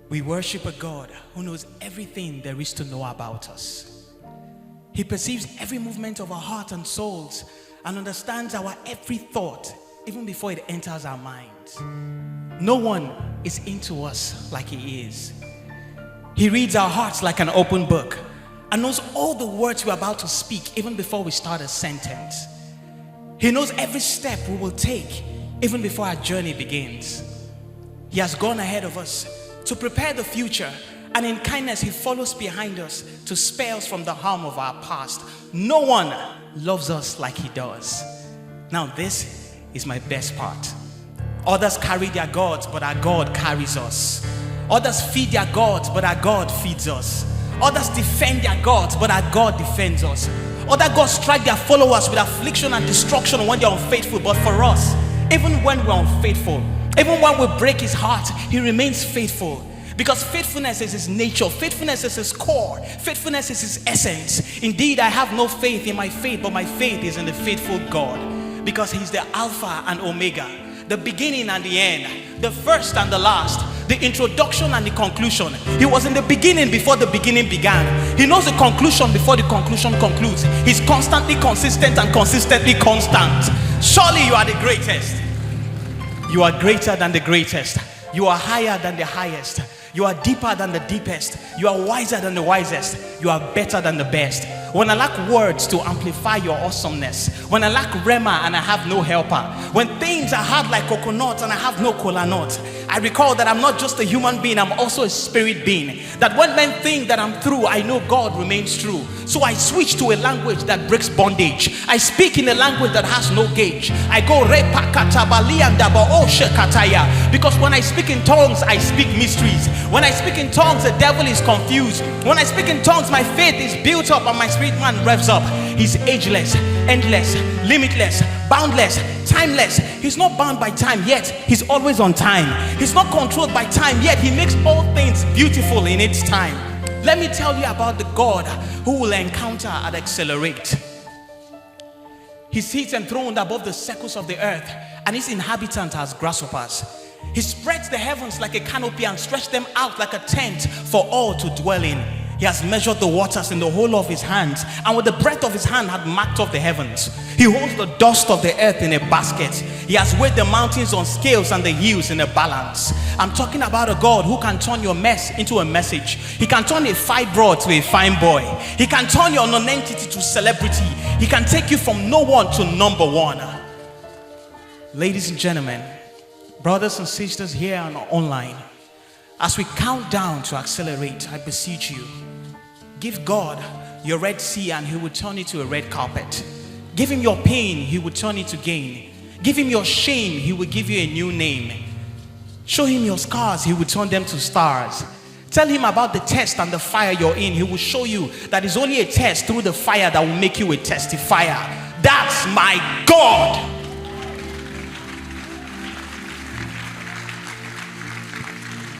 We worship a God who knows everything there is to know about us. He perceives every movement of our heart and souls and understands our every thought, even before it enters our minds. No one is into us like He is. He reads our hearts like an open book and knows all the words we're about to speak even before we start a sentence. He knows every step we will take even before our journey begins. He has gone ahead of us to prepare the future, and in kindness He follows behind us to spare us from the harm of our past. No one loves us like He does. Now this is my best part. Others carry their gods, but our God carries us. Others feed their gods, but our God feeds us. Others defend their gods, but our God defends us. Other gods strike their followers with affliction and destruction when they're unfaithful, but for us, even when we're unfaithful, even when we break His heart, He remains faithful. Because faithfulness is His nature. Faithfulness is His core. Faithfulness is His essence. Indeed, I have no faith in my faith, but my faith is in the faithful God. Because He's the Alpha and Omega, the beginning and the end, the first and the last, the introduction and the conclusion. He was in the beginning before the beginning began. He knows the conclusion before the conclusion concludes. He's constantly consistent and consistently constant. Surely you are the greatest. You are greater than the greatest. You are higher than the highest. You are deeper than the deepest. You are wiser than the wisest. You are better than the best. When I lack words to amplify your awesomeness, when I lack rema and I have no helper, when things are hard like coconut and I have no kola nut, I recall that I'm not just a human being, I'm also a spirit being. That when men think that I'm through, I know God remains true. So I switch to a language that breaks bondage. I speak in a language that has no gauge. I go because when I speak in tongues, I speak mysteries. When I speak in tongues, the devil is confused. When I speak in tongues, my faith is built up and my spirit man revs up. He's ageless, endless, limitless, boundless, timeless. He's not bound by time, yet He's always on time. He's not controlled by time, yet He makes all things beautiful in its time. Let me tell you about the God who will encounter and accelerate. He sits enthroned above the circles of the earth, and His inhabitants as grasshoppers. He spreads the heavens like a canopy and stretched them out like a tent for all to dwell in. He has measured the waters in the whole of His hands, and with the breadth of His hand had marked off the heavens. He holds the dust of the earth in a basket. He has weighed the mountains on scales and the hills in a balance. I'm talking about a God who can turn your mess into a message. He can turn a fibroid to a fine boy. He can turn your non-entity to celebrity. He can take you from no one to number one. Ladies and gentlemen, brothers and sisters here and online, as we count down to accelerate, I beseech you, give God your Red Sea and He will turn it to a red carpet. Give Him your pain, He will turn it to gain. Give Him your shame, He will give you a new name. Show Him your scars, He will turn them to stars. Tell Him about the test and the fire you're in. He will show you that it's only a test through the fire that will make you a testifier. That's my God.